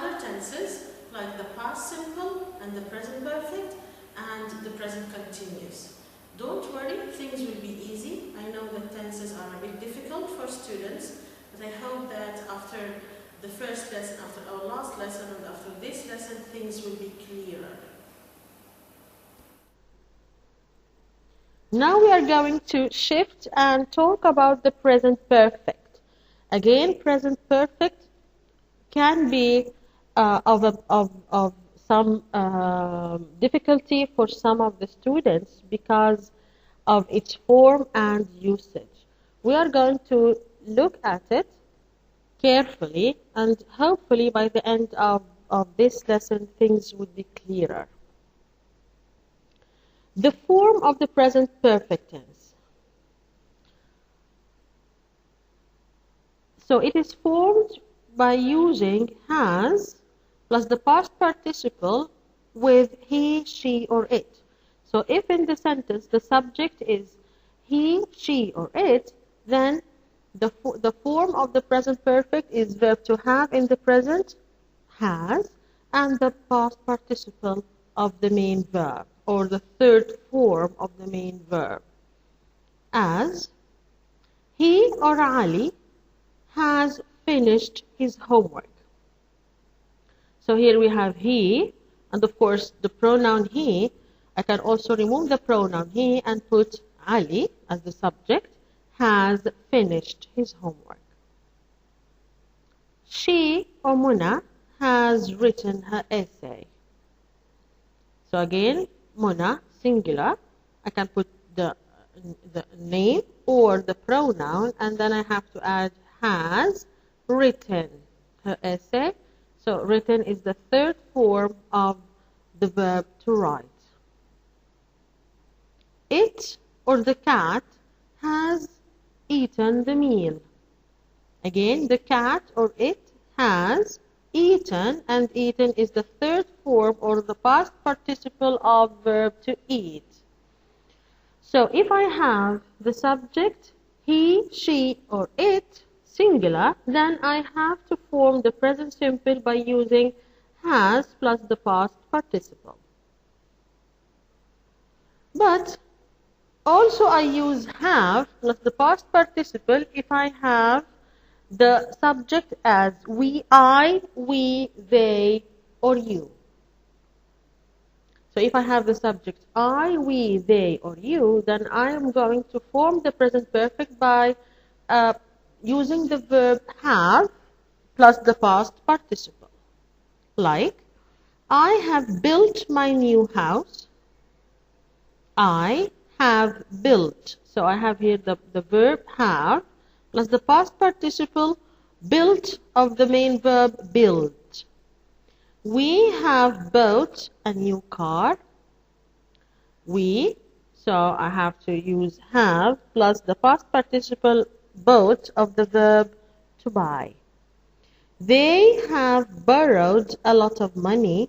other tenses like the past simple and the present perfect and the present continuous. Don't worry, things will be easy. I know that tenses are a bit difficult for students, but I hope that after the first lesson, after our last lesson, and after this lesson, things will be clearer. Now we are going to shift and talk about the present perfect. Again, present perfect can be of some difficulty for some of the students because of its form and usage. We are going to look at it carefully, and hopefully by the end of this lesson things would be clearer. The form of the present perfect tense. So it is formed by using has plus the past participle with he, she, or it. So if in the sentence the subject is he, she, or it, then the form of the present perfect is verb to have in the present, has, and the past participle of the main verb, or the third form of the main verb. As, he or Ali has finished his homework. So here we have he, and of course the pronoun he. I can also remove the pronoun he and put Ali as the subject, has finished his homework. She, or Muna, has written her essay. So again, Muna, singular, I can put the name or the pronoun, and then I have to add has written her essay. So written is the third form of the verb to write. It, or the cat, has eaten the meal. Again, the cat or it has eaten, and eaten is the third form or the past participle of verb to eat. So if I have the subject he, she, or it, singular, then I have to form the present simple by using has plus the past participle. But also I use have plus the past participle if I have the subject as we, I, we, they, or you. So if I have the subject I, we, they, or you, then I am going to form the present perfect by using the verb have plus the past participle. Like, I have built my new house. I have built. So I have here the verb have plus the past participle built of the main verb build. We have bought a new car. We, so I have to use have plus the past participle bought of the verb to buy. They have borrowed a lot of money.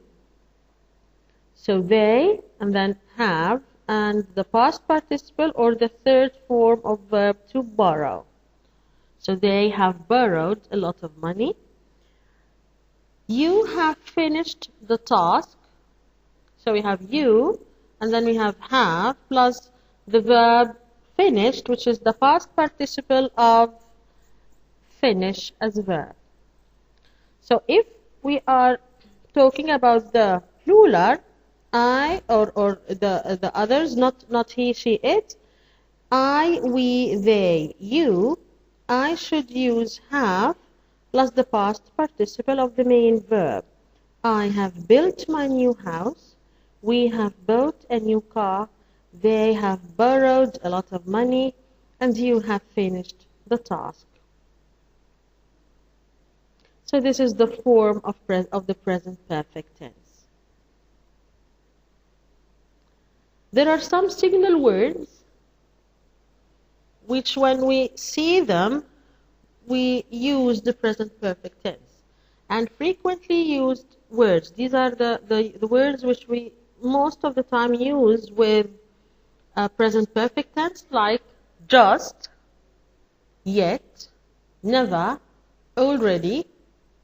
So they, and then have, and the past participle or the third form of verb to borrow. So they have borrowed a lot of money. You have finished the task. So we have you, and then we have plus the verb finished, which is the past participle of finish as a verb. So if we are talking about the plural, I or the others, not he, she, it, I, we, they, you, I should use have plus the past participle of the main verb. I have built my new house. We have bought a new car. They have borrowed a lot of money. And you have finished the task. So this is the form of the present perfect tense. There are some signal words which when we see them, we use the present perfect tense. And frequently used words. These are the words which we most of the time use with present perfect tense, like just, yet, never, already,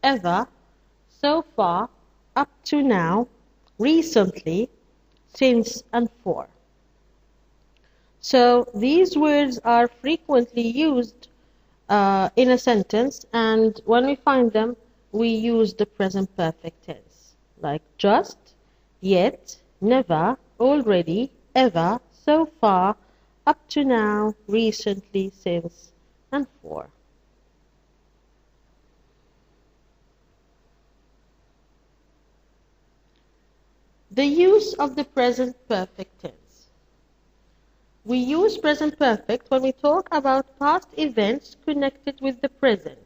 ever, so far, up to now, recently, since, and for. So these words are frequently used in a sentence, and when we find them, we use the present perfect tense, like just, yet, never, already, ever, so far, up to now, recently, since, and for. The use of the present perfect tense. We use present perfect when we talk about past events connected with the present.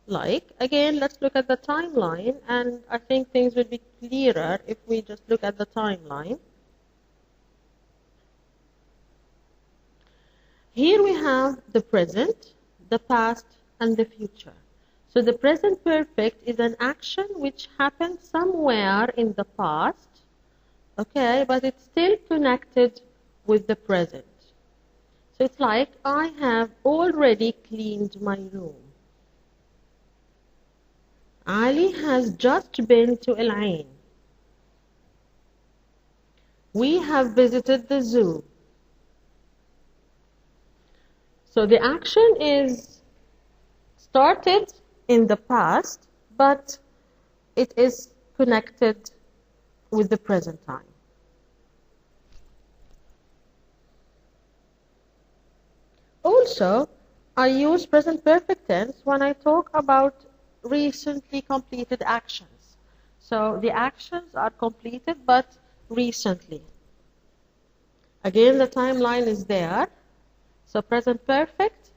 Like, again, let's look at the timeline, and I think things would be clearer if we just look at the timeline. Here we have the present, the past, and the future. So the present perfect is an action which happened somewhere in the past, okay, but it's still connected with the present. So it's like, I have already cleaned my room. Ali has just been to Al Ain. We have visited the zoo. So the action is started in the past, but it is connected with the present time. Also, I use present perfect tense when I talk about recently completed actions. So the actions are completed, but recently. Again, the timeline is there. So present perfect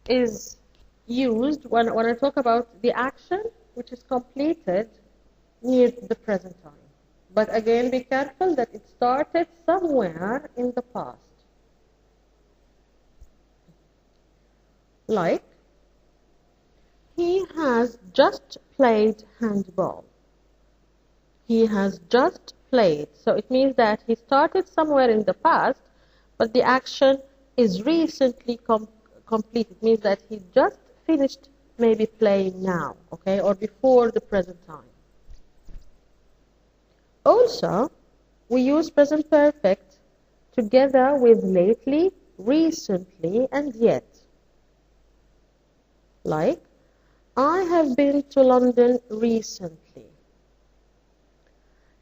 is used when I talk about the action which is completed near the present time. But again, be careful that it started somewhere in the past. Like, he has just played handball. He has just played. So it means that he started somewhere in the past, but the action is recently complete. It means that he just finished maybe playing now, okay, or before the present time. Also, we use present perfect together with lately, recently, and yet. Like, I have been to London recently.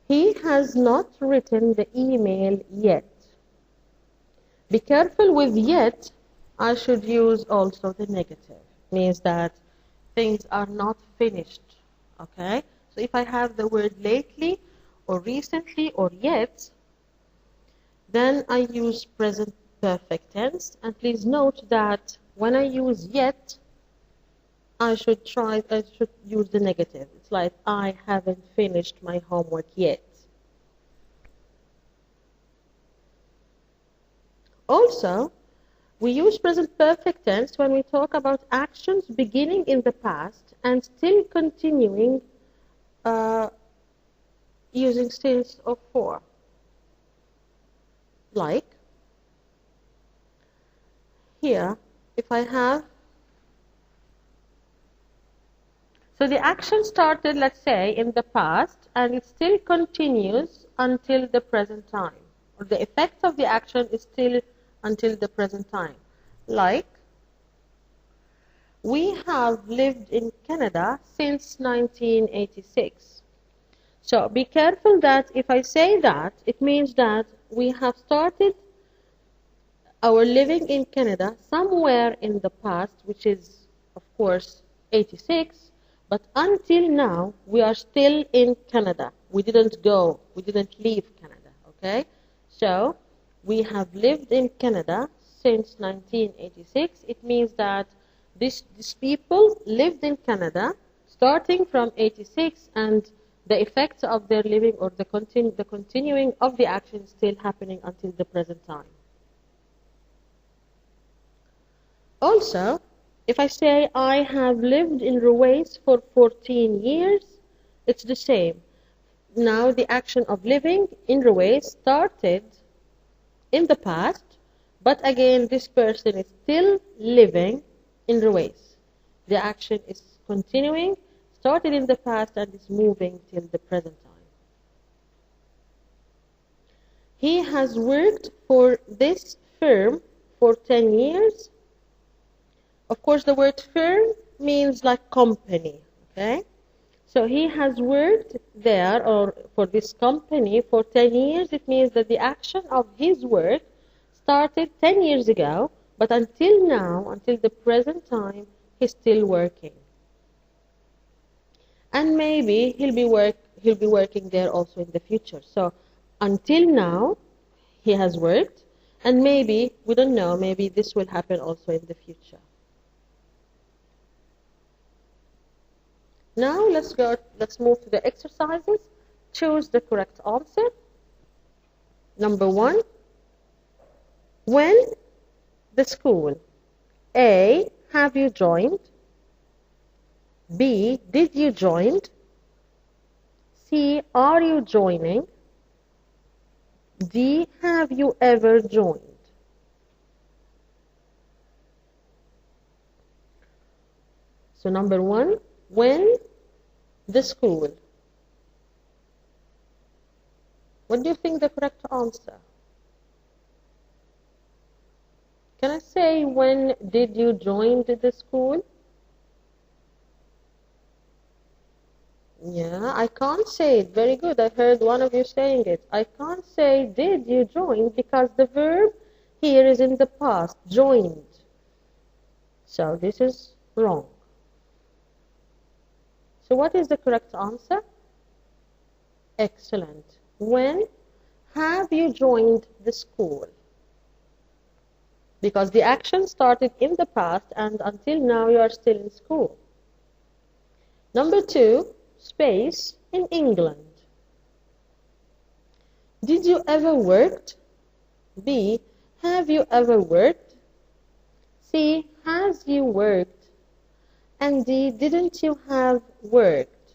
He has not written the email yet. Be careful with yet, I should use also the negative. Means that things are not finished, okay? So if I have the word lately, or recently, or yet, then I use present perfect tense. And please note that when I use yet, I should use the negative. It's like, I haven't finished my homework yet. Also, we use present perfect tense when we talk about actions beginning in the past and still continuing using since or for. Like, here, if I have, so the action started, let's say, in the past, and it still continues until the present time. Or the effect of the action is still until the present time. Like, we have lived in Canada since 1986. So be careful that if I say that, it means that we have started our living in Canada somewhere in the past, which is, of course, 86. But until now, we are still in Canada. We didn't go. We didn't leave Canada, okay? So, we have lived in Canada since 1986. It means that these people lived in Canada starting from 86, and the effects of their living or the continuing of the action is still happening until the present time. Also, if I say I have lived in Ruwais for 14 years, it's the same. Now the action of living in Ruwais started in the past, but again this person is still living in Ruwais. The action is continuing, started in the past and is moving till the present time. He has worked for this firm for 10 years. Of course, the word firm means like company, okay? So he has worked there or for this company for 10 years. It means that the action of his work started 10 years ago, but until now, until the present time, he's still working. And maybe he'll be working there also in the future. So until now, he has worked, and maybe, we don't know, maybe this will happen also in the future. Now let's move to the exercises. Choose the correct answer. Number 1, when the school. A, have you joined? B, did you join? C, are you joining? D, have you ever joined? So number 1, when the school. What do you think the correct answer? Can I say, when did you join the school? Yeah, I can't say it. Very good. I heard one of you saying it. I can't say, did you join, because the verb here is in the past, joined. So this is wrong. So what is the correct answer? Excellent. When have you joined the school? Because the action started in the past and until now you are still in school. Number 2, space, in England. Did you ever worked? B, have you ever worked? C, has you worked? And D, didn't you have worked?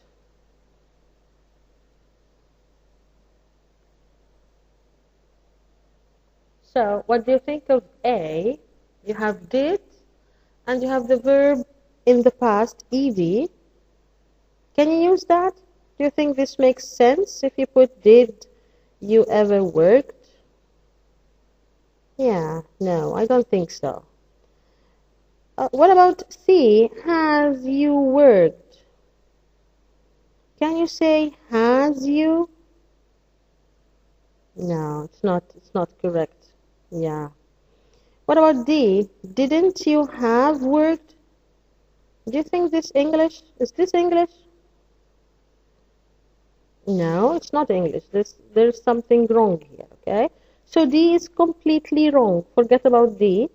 So what do you think of A? You have did and you have the verb in the past, ed. Can you use that? Do you think this makes sense if you put did you ever worked? Yeah, no, I don't think so. What about C? Has you worked? Can you say has you? No, it's not correct. Yeah. What about D? Didn't you have worked? Do you think this English? Is this English? No, it's not English. There's something wrong here, okay? So D is completely wrong. Forget about D.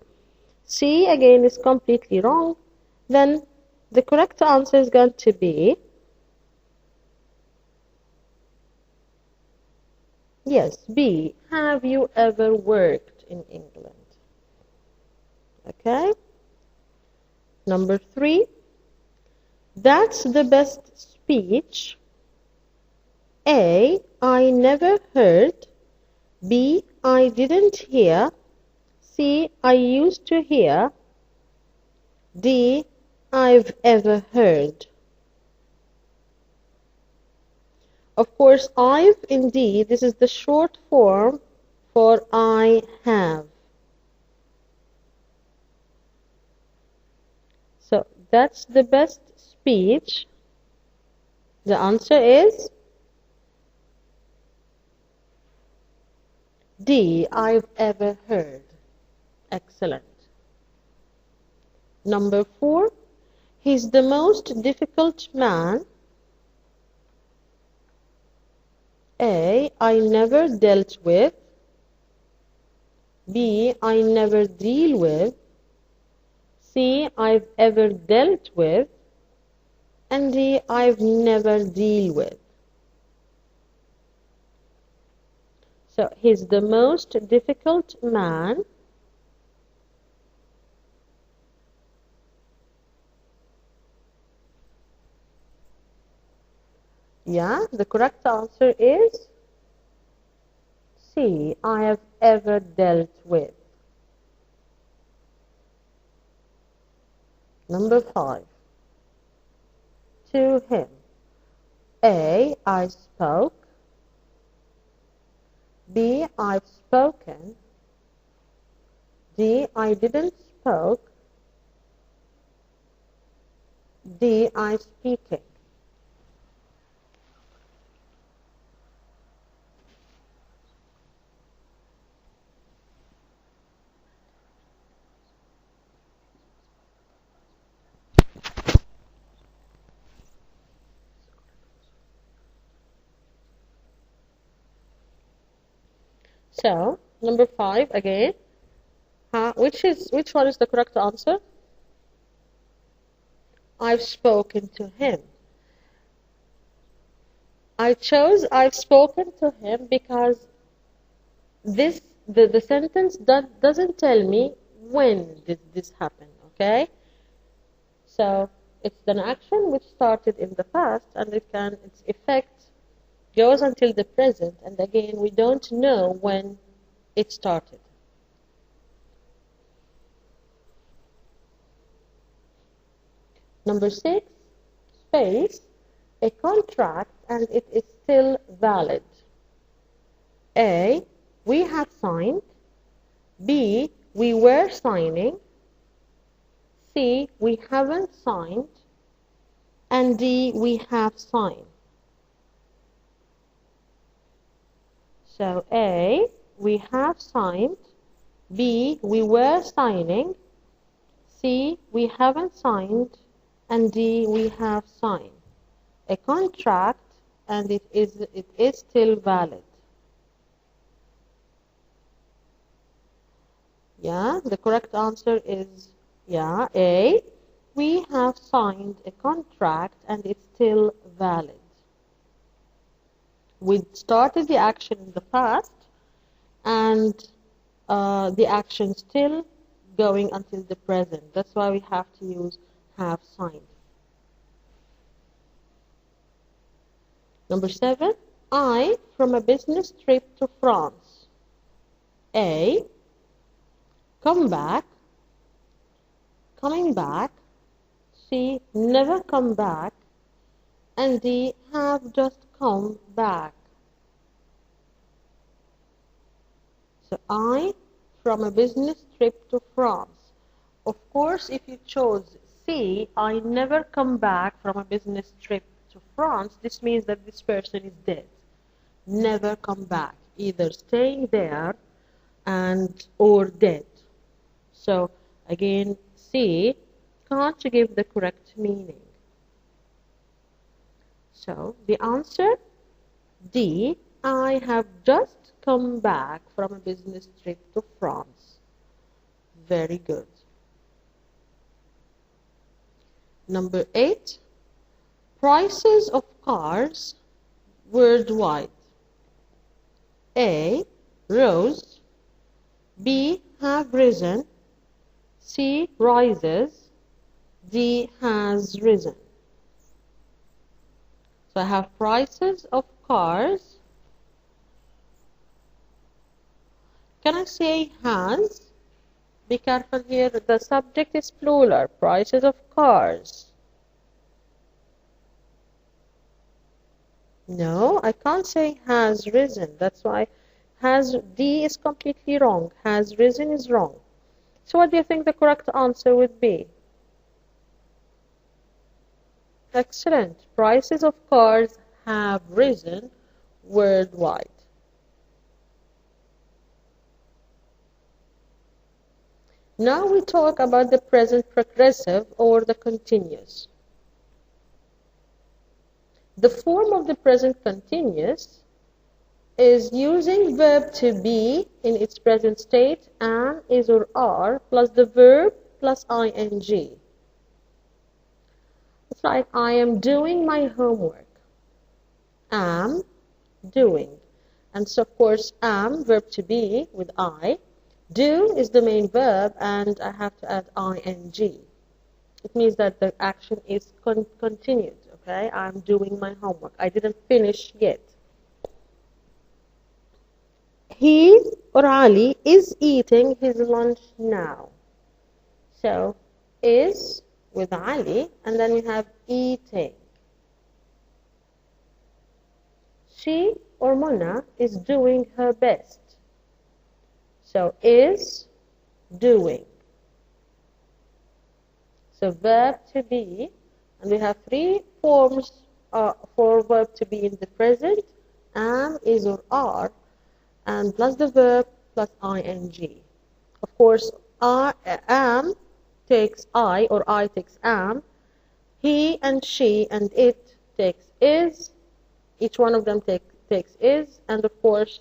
C again is completely wrong. Then the correct answer is going to be, yes, B. Have you ever worked in England? Okay. Number 3. That's the best speech. A, I never heard. B, I didn't hear. C, I used to hear. D, I've ever heard. Of course, I've in D, this is the short form for I have. So that's the best speech. The answer is D, I've ever heard. Excellent. Number 4, he's the most difficult man. A, I never dealt with. B, I never deal with. C, I've ever dealt with. And D, I've never deal with. So he's the most difficult man. Yeah, the correct answer is C, I have ever dealt with. Number 5. to him. A, I spoke. B, I've spoken. D, I didn't spoke. D, I speaking. So, number 5 again. Which one is the correct answer? I've spoken to him. I chose I've spoken to him because the sentence doesn't tell me when did this happen, okay? So it's an action which started in the past and its effect goes until the present, and again we don't know when it started. Number 6, space, a contract and it is still valid. A, we have signed. B, we were signing. C, we haven't signed. And D, we have signed. So A, we have signed. B, we were signing. C, we haven't signed. And D, we have signed. A contract and it is still valid. Yeah, the correct answer is A. We have signed a contract and it's still valid. We started the action in the past and the action still going until the present. That's why we have to use have signed. Number 7, I from a business trip to France. A, come back, coming back. C, never come back. And D, have just come back. So I from a business trip to France. Of course, if you chose C, I never come back from a business trip to France, this means that this person is dead. Never come back, either staying there or dead. So again, C can't give the correct meaning. So the answer D, I have just come back from a business trip to France. Very good. Number 8, prices of cars worldwide. A, rose. B, have risen. C, rises. D, has risen. So I have prices of cars. Can I say has? Be careful here, the subject is plural, prices of cars. No, I can't say has risen. That's why D is completely wrong. Has risen is wrong. So what do you think the correct answer would be? Excellent. Prices of cars have risen worldwide. Now we talk about the present progressive or the continuous. The form of the present continuous is using verb to be in its present state, am, is, or are, plus the verb plus ing. It's like I am doing my homework. Am, doing. And so of course am, verb to be with I. Do is the main verb and I have to add ing. It means that the action is continued. Okay, I'm doing my homework. I didn't finish yet. He or Ali is eating his lunch now. So is with Ali and then we have eating. She or Mona is doing her best. So is doing. So verb to be, and we have three forms for verb to be in the present: am, is, or are, and plus the verb plus ing. Of course, am takes I, or I takes am. He and she and it takes is. Each one of them takes is, and of course,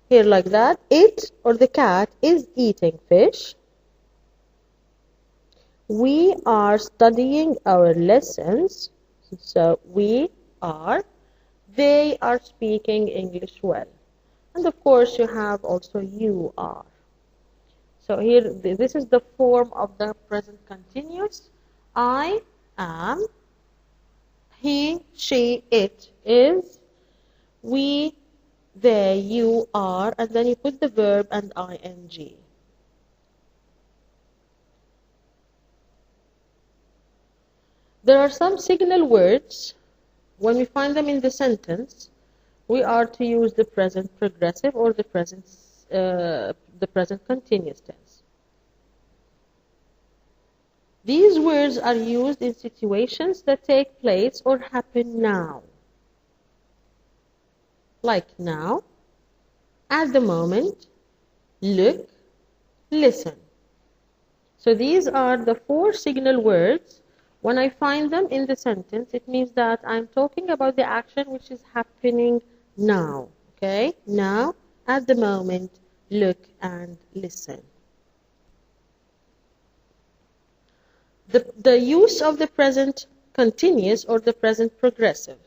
here like that, it or the cat is eating fish. We are studying our lessons. So we are. They are speaking English well. And of course, you have also you are. So here, this is the form of the present continuous. I am. He, she, it is. We, they, you are. And then you put the verb and ing. There are some signal words. When we find them in the sentence, we are to use the present progressive or the present continuous tense. These words are used in situations that take place or happen now. Like now, at the moment, look, listen. So these are the four signal words. When I find them in the sentence, it means that I'm talking about the action which is happening now. Okay? Now, at the moment, look and listen. The use of the present continuous or the present progressive.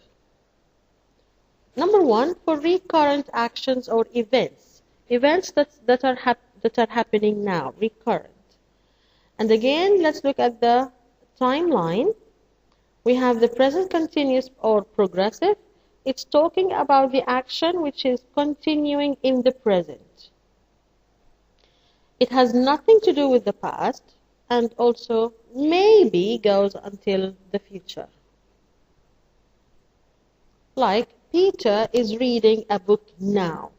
Number one, for recurrent actions or events. Events that are happening now, recurrent. And again, let's look at the timeline. We have the present continuous or progressive. It's talking about the action which is continuing in the present. It has nothing to do with the past and also maybe goes until the future. Like, Peter is reading a book now.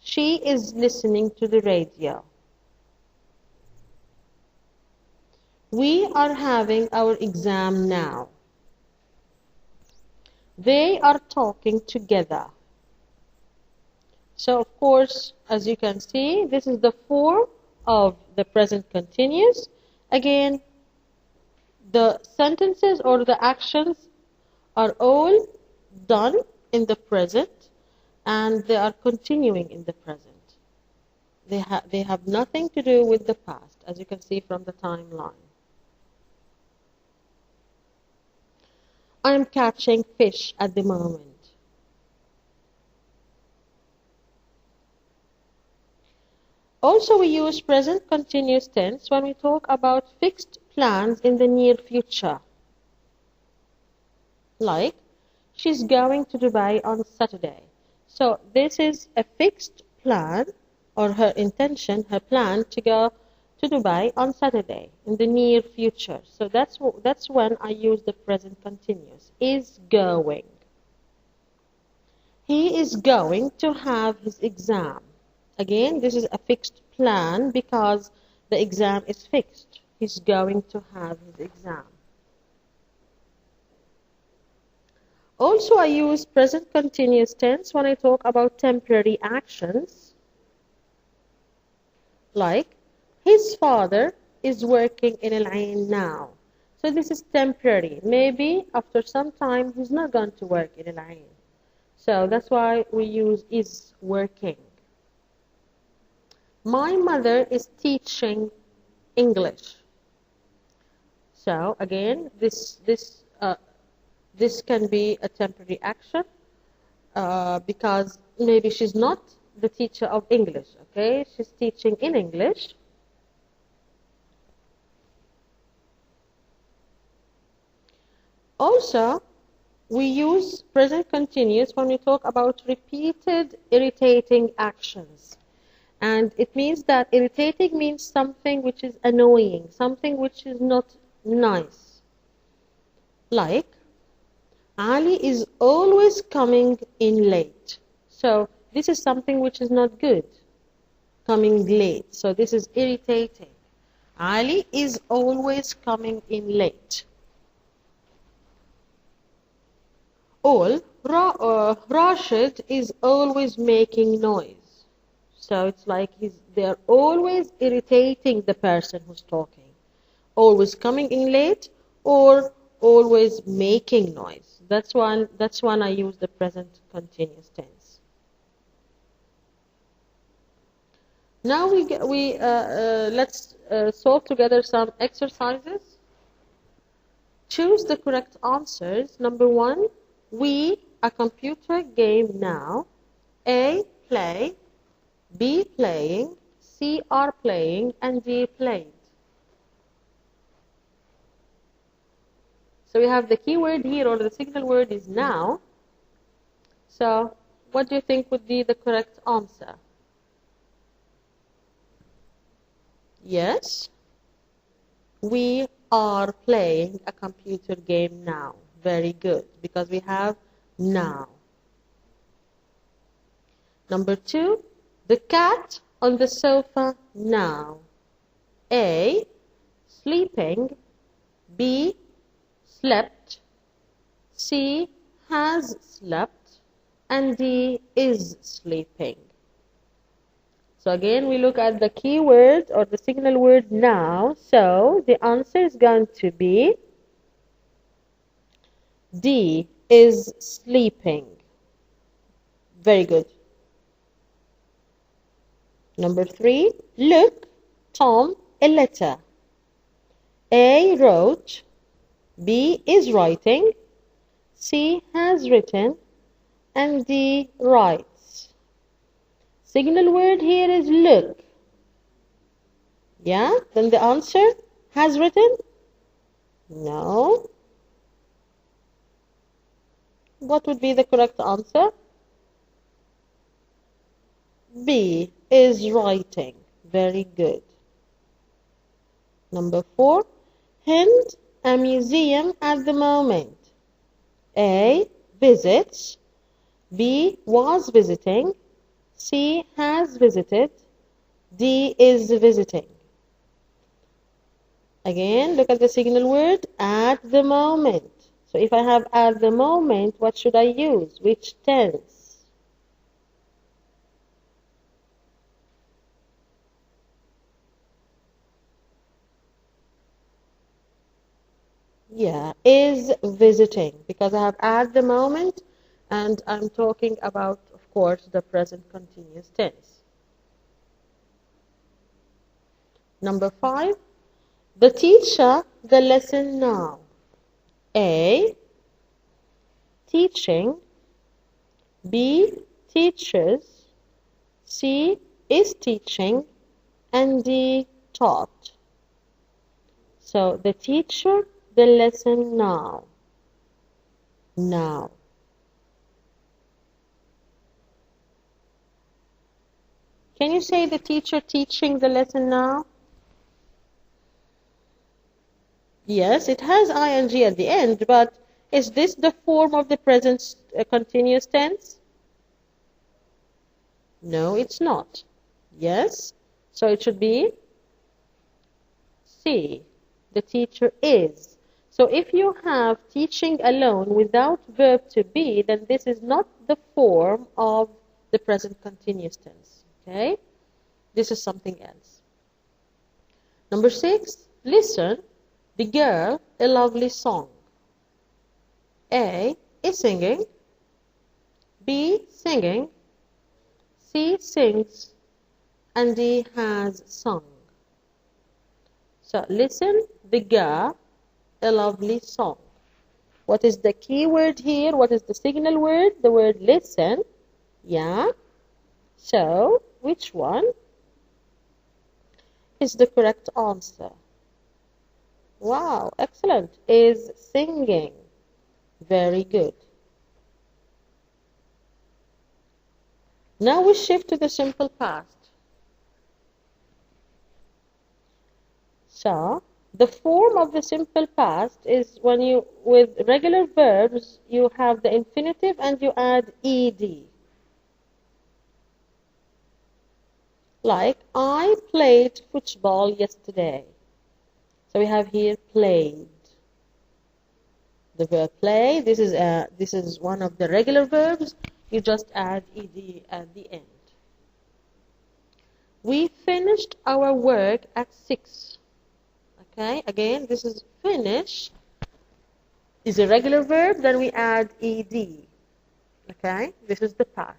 She is listening to the radio. We are having our exam now. They are talking together. So, of course, as you can see, this is the form of the present continuous. Again, the sentences or the actions are all done in the present and they are continuing in the present. They have nothing to do with the past, as you can see from the timeline. I am catching fish at the moment. Also, we use present continuous tense when we talk about fixed plans in the near future. Like, she's going to Dubai on Saturday. So this is a fixed plan, or her intention, her plan to go to Dubai on Saturday in the near future. So that's when I use the present continuous. Is going. He is going to have his exam. Again, this is a fixed plan because the exam is fixed. He's going to have his exam. Also, I use present continuous tense when I talk about temporary actions. Like, his father is working in Al-Ain now. So this is temporary. Maybe after some time he's not going to work in Al-Ain. So that's why we use is working. My mother is teaching English. So again, this can be a temporary action because maybe she's not the teacher of English. Okay, she's teaching in English. Also, we use present continuous when we talk about repeated irritating actions. And it means that irritating means something which is annoying, something which is not nice. Like, Ali is always coming in late. So this is something which is not good. Coming late. So this is irritating. Ali is always coming in late. Rashid is always making noise. So it's like they're always irritating the person who's talking. Always coming in late or always making noise. That's one I use the present continuous tense. Now let's solve together some exercises. Choose the correct answers. Number 1, we, a computer game now. A, play. B, playing. C, are playing. And D, played. So we have the keyword here, or the signal word is now. So what do you think would be the correct answer? Yes, we are playing a computer game now. Very good, because we have now. Number 2, the cat on the sofa now. A, sleeping. B, slept. C, has slept. And D, is sleeping. So again, we look at the keyword or the signal word now. So the answer is going to be D, is sleeping. Very good. Number 3, look, Tom, a letter. A, wrote. B, is writing. C, has written. And D, writes. Signal word here is look. Yeah? Then the answer, has written? No. What would be the correct answer? B, is writing. Very good. Number 4, Hind, a museum at the moment. A, visits. B, was visiting. C, has visited. D, is visiting. Again, look at the signal word, at the moment. So if I have at the moment, what should I use? Which tense? Yeah, is visiting, because I have at the moment, and I'm talking about, of course, the present continuous tense. Number 5, the teacher, the lesson now. A, teaching. B, teaches. C, is teaching. And D, taught. So the teacher, the lesson now. Now. Can you say the teacher teaching the lesson now? Yes, it has ing at the end, but is this the form of the present continuous tense? No, it's not. Yes, so it should be C. The teacher is. So if you have teaching alone without verb to be, then this is not the form of the present continuous tense. Okay? This is something else. Number 6, listen. The girl, a lovely song. A, is singing. B, singing. C, sings. And D, has sung. So listen, the girl, a lovely song. What is the key word here? What is the signal word? The word listen. Yeah. So which one is the correct answer? Wow, excellent. Is singing. Very good. Now we shift to the simple past. So, The form of the simple past is when you, with regular verbs, you have the infinitive and you add ed. Like, I played football yesterday. So we have here played. The verb play, this is one of the regular verbs. You just add ed at the end. We finished our work at 6. Okay, again, this is finish is a regular verb, then we add ed. Okay, this is the past.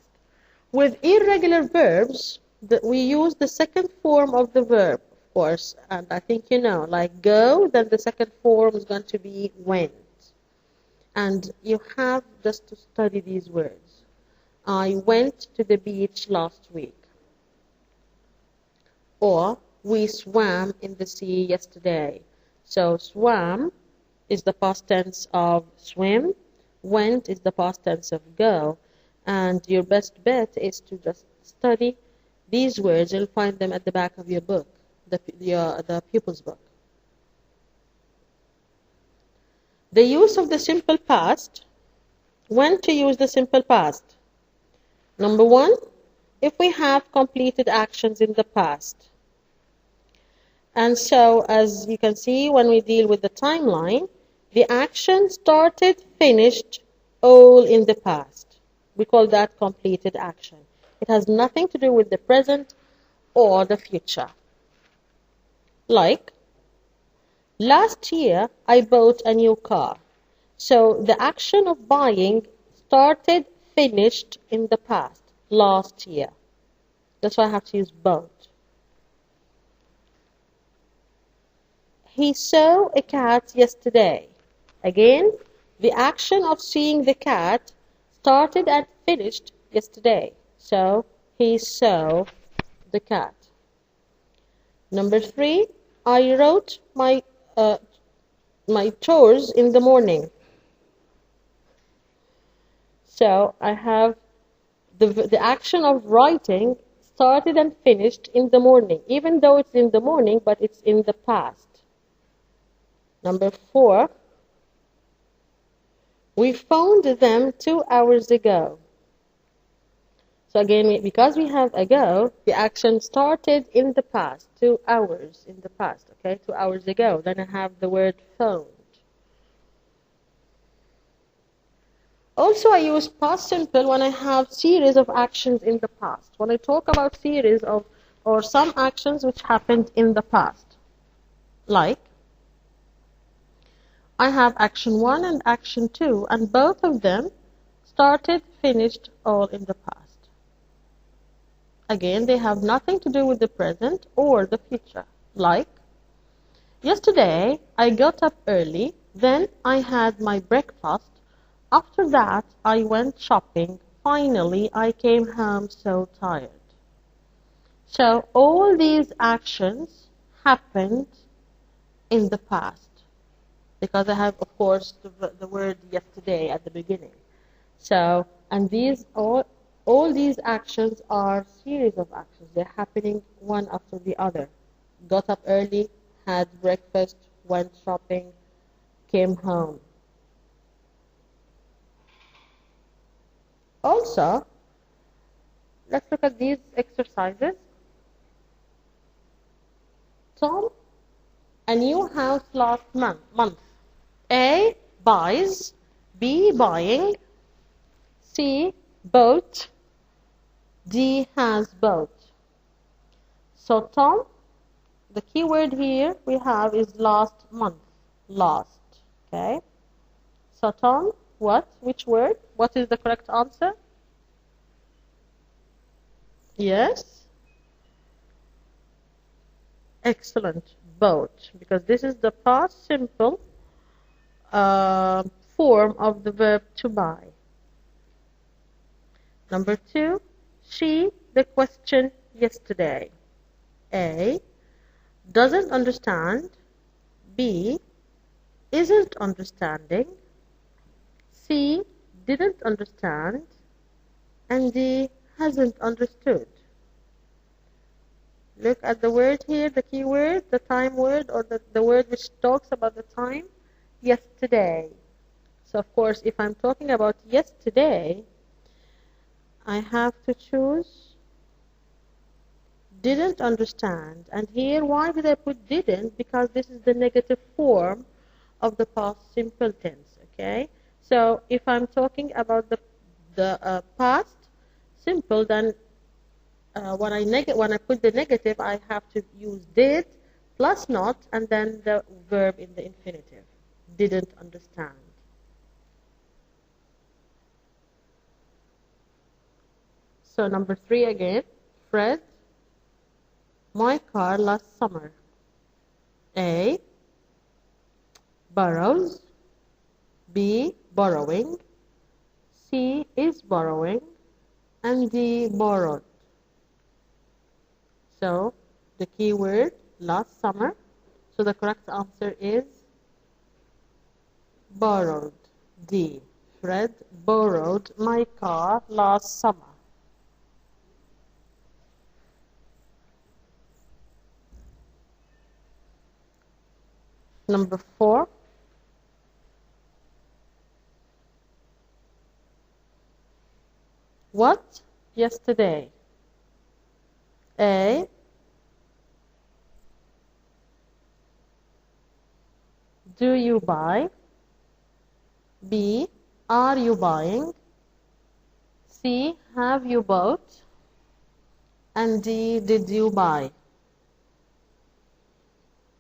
With irregular verbs, we use the second form of the verb, of course, and I think you know, like go, then the second form is going to be went. And you have just to study these words. I went to the beach last week. Or we swam in the sea yesterday. So swam is the past tense of swim. Went is the past tense of go. And your best bet is to just study these words. You'll find them at the back of your book, the pupil's book. The use of the simple past. When to use the simple past? Number 1, if we have completed actions in the past. And so, as you can see, when we deal with the timeline, the action started, finished, all in the past. We call that completed action. It has nothing to do with the present or the future. Like, last year, I bought a new car. So the action of buying started, finished in the past, last year. That's why I have to use bought. He saw a cat yesterday. Again, the action of seeing the cat started and finished yesterday. So he saw the cat. Number 3, I wrote my chores in the morning. So I have the action of writing started and finished in the morning, even though it's in the morning, but it's in the past. Number 4, we found them 2 hours ago. So again, because we have ago, the action started in the past, 2 hours in the past, okay, 2 hours ago. Then I have the word found. Also, I use past simple when I have series of actions in the past. When I talk about series of, or some actions which happened in the past. Like, I have action 1 and action 2, and both of them started, finished, all in the past. Again, they have nothing to do with the present or the future. Like, yesterday I got up early, then I had my breakfast. After that, I went shopping. Finally, I came home so tired. So all these actions happened in the past. Because I have, of course, the word yesterday at the beginning. So, and these all these actions are series of actions. They're happening one after the other. Got up early, had breakfast, went shopping, came home. Also, let's look at these exercises. Tom, a new house last month. A, buys. B, buying. C, bought. D, has bought. So Tom, the key word here we have is last month. Last. Okay. So Tom, what? Which word? What is the correct answer? Yes. Excellent. Bought. Because this is the past simple form of the verb to buy. Number 2, she, the question yesterday. A, doesn't understand. B, isn't understanding. C, didn't understand. And D, hasn't understood. Look at the word here, the key word, the time word, or the word which talks about the time. Yesterday. So of course, if I'm talking about yesterday, I have to choose didn't understand. And here, why did I put didn't? Because this is the negative form of the past simple tense, okay? So if I'm talking about the past simple, then when I put the negative, I have to use did plus not, and then the verb in the infinitive. Didn't understand. So number 3 again. Fred my car last summer. A. Borrows. B. Borrowing. C. Is borrowing. And D. Borrowed. So the key word last summer. So the correct answer is borrowed. D. Fred borrowed my car last summer. Number 4. What? Yesterday. A. Do you buy? B. Are you buying? C. Have you bought? And D. Did you buy?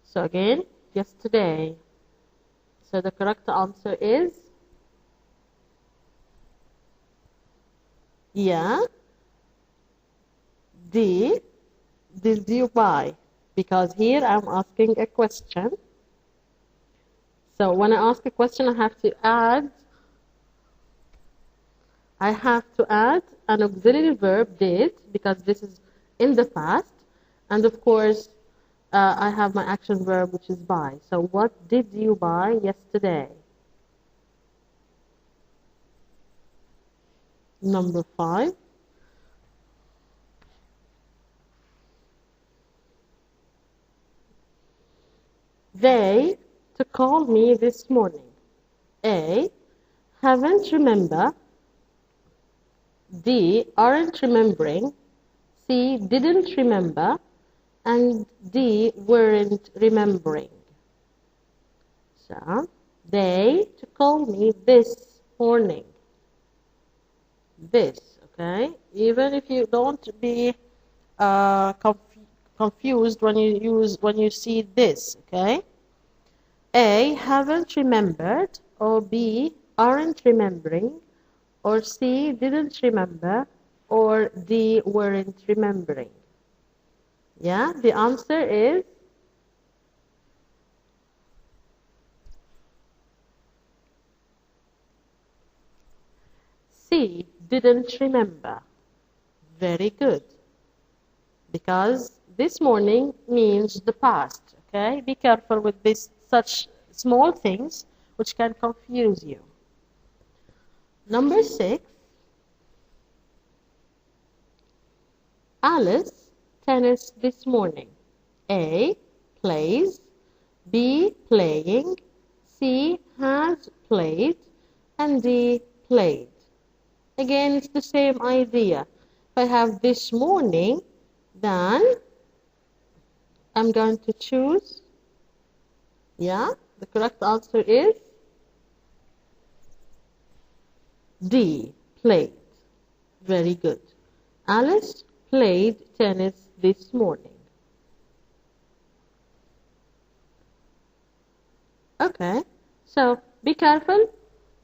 So again, yesterday. So the correct answer is yeah. D. Did you buy? Because here I'm asking a question. So when I ask a question, I have to add an auxiliary verb, did, because this is in the past. And of course, I have my action verb, which is buy. So what did you buy yesterday? Number 5. They to call me this morning. A. Haven't remember. D. Aren't remembering. C. Didn't remember. And D. Weren't remembering. So, they to call me this morning. This, okay? Even if you don't be confused when you see this, okay? A. Haven't remembered. Or B. Aren't remembering. Or C. Didn't remember. Or D. Weren't remembering. Yeah, the answer is C. Didn't remember. Very good. Because this morning means the past. Okay, be careful with such small things which can confuse you. Number 6. Alice tennis this morning. A. Plays. B. Playing. C. Has played. And D. Played. Again, it's the same idea. If I have this morning, then I'm going to choose, yeah, the correct answer is D. Played. Very good. Alice played tennis this morning. Okay, so be careful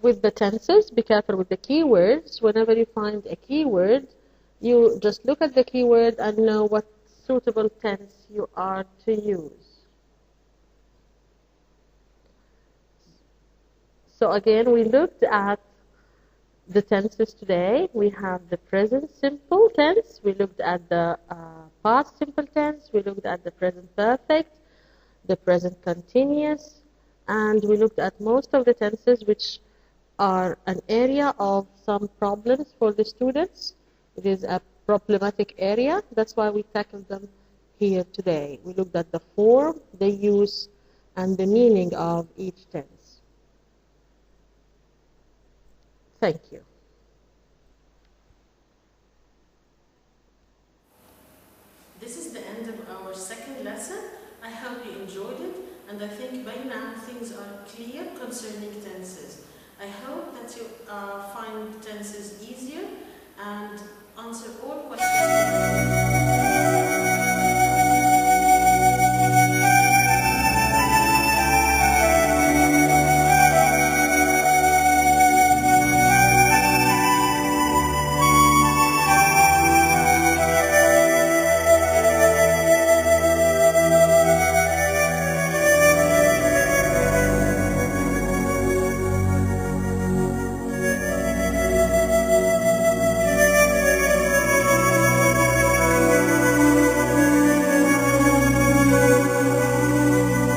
with the tenses, be careful with the keywords. Whenever you find a keyword, you just look at the keyword and know what suitable tense you are to use. So again, we looked at the tenses today. We have the present simple tense, we looked at the past simple tense, we looked at the present perfect, the present continuous, and we looked at most of the tenses which are an area of some problems for the students. It is a problematic area, that's why we tackled them here today. We looked at the form, the use, and the meaning of each tense. Thank you. This is the end of our second lesson. I hope you enjoyed it, and I think by now things are clear concerning tenses. I hope that you find tenses easier and answer all questions.